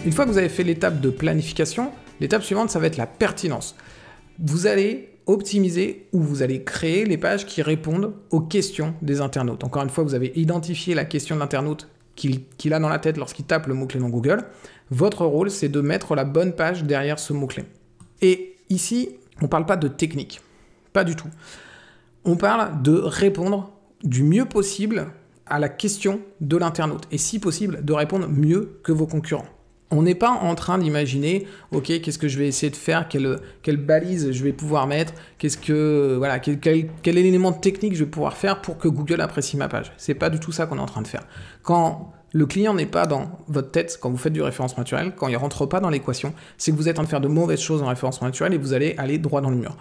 Une fois que vous avez fait l'étape de planification, l'étape suivante, ça va être la pertinence. Vous allez optimiser ou vous allez créer les pages qui répondent aux questions des internautes. Encore une fois, vous avez identifié la question de l'internaute qu'il a dans la tête lorsqu'il tape le mot-clé dans Google. Votre rôle, c'est de mettre la bonne page derrière ce mot-clé. Et ici, on ne parle pas de technique. Pas du tout. On parle de répondre du mieux possible à la question de l'internaute. Et si possible, de répondre mieux que vos concurrents. On n'est pas en train d'imaginer, ok, qu'est-ce que je vais essayer de faire, quelle balise je vais pouvoir mettre, quel élément technique je vais pouvoir faire pour que Google apprécie ma page. C'est pas du tout ça qu'on est en train de faire. Quand le client n'est pas dans votre tête, quand vous faites du référencement naturel, quand il ne rentre pas dans l'équation, c'est que vous êtes en train de faire de mauvaises choses en référencement naturel et vous allez aller droit dans le mur.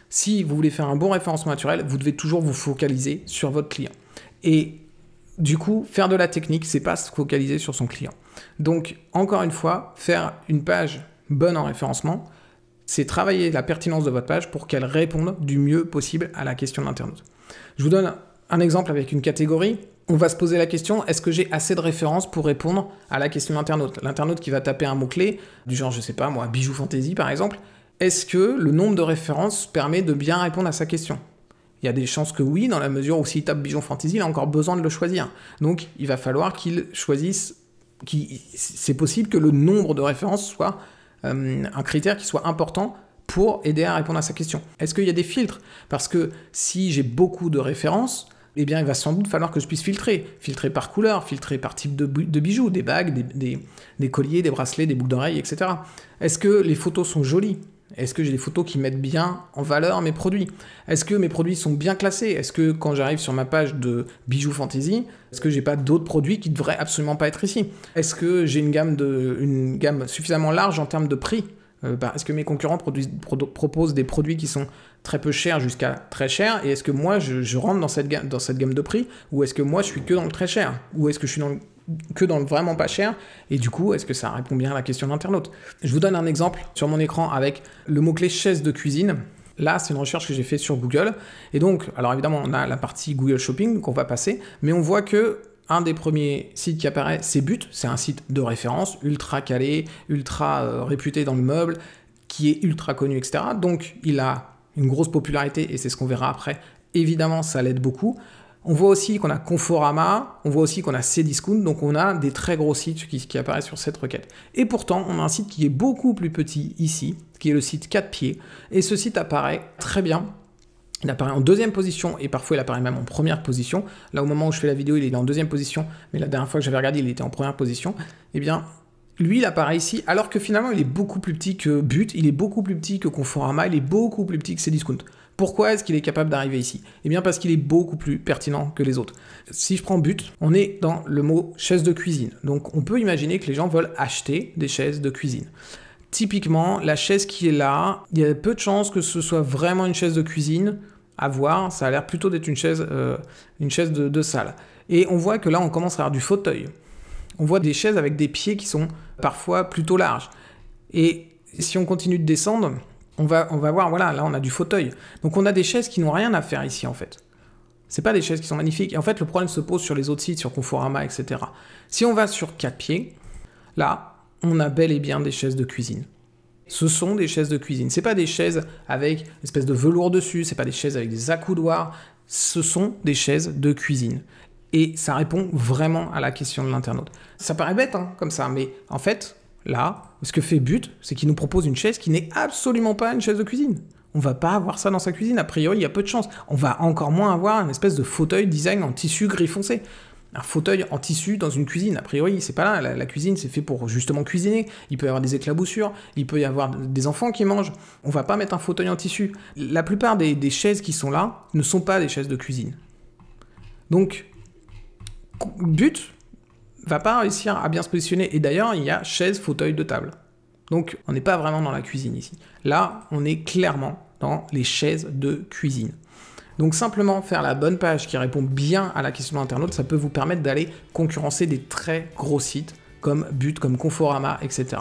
Si vous voulez faire un bon référencement naturel, vous devez toujours vous focaliser sur votre client. Et du coup, faire de la technique, c'est pas se focaliser sur son client. Donc, encore une fois, faire une page bonne en référencement, c'est travailler la pertinence de votre page pour qu'elle réponde du mieux possible à la question de l'internaute. Je vous donne un exemple avec une catégorie. On va se poser la question, est-ce que j'ai assez de références pour répondre à la question de l'internaute? L'internaute qui va taper un mot-clé, du genre, je sais pas moi, bijoux fantasy par exemple, est-ce que le nombre de références permet de bien répondre à sa question? Il y a des chances que oui, dans la mesure où s'il tape bijoux fantasy, il a encore besoin de le choisir. Donc, il va falloir qu'il choisisse, c'est possible que le nombre de références soit un critère qui soit important pour aider à répondre à sa question. Est-ce qu'il y a des filtres? Parce que si j'ai beaucoup de références, eh bien, il va sans doute falloir que je puisse filtrer. Filtrer par couleur, filtrer par type de bijoux, des bagues, des colliers, des bracelets, des boucles d'oreilles, etc. Est-ce que les photos sont jolies? Est-ce que j'ai des photos qui mettent bien en valeur mes produits? Est-ce que mes produits sont bien classés? Est-ce que quand j'arrive sur ma page de bijoux fantasy, est-ce que j'ai pas d'autres produits qui devraient absolument pas être ici? Est-ce que j'ai une gamme suffisamment large en termes de prix? Est-ce que mes concurrents proposent des produits qui sont très peu chers jusqu'à très chers? Et est-ce que moi, je rentre dans cette gamme de prix? Ou est-ce que moi, je suis que dans le très cher? Ou est-ce que je suis que dans le vraiment pas cher? Et du coup, est-ce que ça répond bien à la question de l'internaute? Je vous donne un exemple sur mon écran avec le mot-clé chaise de cuisine. Là, c'est une recherche que j'ai faite sur Google. Et donc, alors évidemment, on a la partie Google Shopping qu'on va passer, mais on voit que un des premiers sites qui apparaît, c'est But. C'est un site de référence, ultra calé, ultra réputé dans le meuble, qui est ultra connu, etc. Donc, il a une grosse popularité et c'est ce qu'on verra après. Évidemment, ça l'aide beaucoup. On voit aussi qu'on a Conforama, on voit aussi qu'on a Cdiscount, donc on a des très gros sites qui apparaissent sur cette requête. Et pourtant, on a un site qui est beaucoup plus petit ici, qui est le site 4 pieds, et ce site apparaît très bien. Il apparaît en deuxième position, et parfois il apparaît même en première position. Là, au moment où je fais la vidéo, il est en deuxième position, mais la dernière fois que j'avais regardé, il était en première position. Eh bien, lui, il apparaît ici, alors que finalement, il est beaucoup plus petit que But, il est beaucoup plus petit que Conforama, il est beaucoup plus petit que Cdiscount. Pourquoi est-ce qu'il est capable d'arriver ici? Eh bien parce qu'il est beaucoup plus pertinent que les autres. Si je prends But, on est dans le mot chaise de cuisine. Donc on peut imaginer que les gens veulent acheter des chaises de cuisine. Typiquement, la chaise qui est là, il y a peu de chances que ce soit vraiment une chaise de cuisine. À voir, ça a l'air plutôt d'être une chaise de salle. Et on voit que là, on commence à avoir du fauteuil. On voit des chaises avec des pieds qui sont parfois plutôt larges. Et si on continue de descendre, on va voir, voilà, là on a du fauteuil. Donc on a des chaises qui n'ont rien à faire ici en fait. C'est pas des chaises qui sont magnifiques. Et en fait, le problème se pose sur les autres sites, sur Conforama, etc. Si on va sur 4 pieds, là, on a bel et bien des chaises de cuisine. Ce sont des chaises de cuisine. C'est pas des chaises avec une espèce de velours dessus, c'est pas des chaises avec des accoudoirs. Ce sont des chaises de cuisine. Et ça répond vraiment à la question de l'internaute. Ça paraît bête, hein, comme ça, mais en fait, là, ce que fait But, c'est qu'il nous propose une chaise qui n'est absolument pas une chaise de cuisine. On va pas avoir ça dans sa cuisine, a priori, il y a peu de chance. On va encore moins avoir une espèce de fauteuil design en tissu gris foncé. Un fauteuil en tissu dans une cuisine, a priori, c'est pas là. La cuisine, c'est fait pour justement cuisiner. Il peut y avoir des éclaboussures, il peut y avoir des enfants qui mangent. On va pas mettre un fauteuil en tissu. La plupart des chaises qui sont là ne sont pas des chaises de cuisine. Donc, But va pas réussir à bien se positionner. Et d'ailleurs, il y a chaise, fauteuil, de table. Donc, on n'est pas vraiment dans la cuisine ici. Là, on est clairement dans les chaises de cuisine. Donc simplement faire la bonne page qui répond bien à la question de l'internaute, ça peut vous permettre d'aller concurrencer des très gros sites comme But, comme Conforama, etc.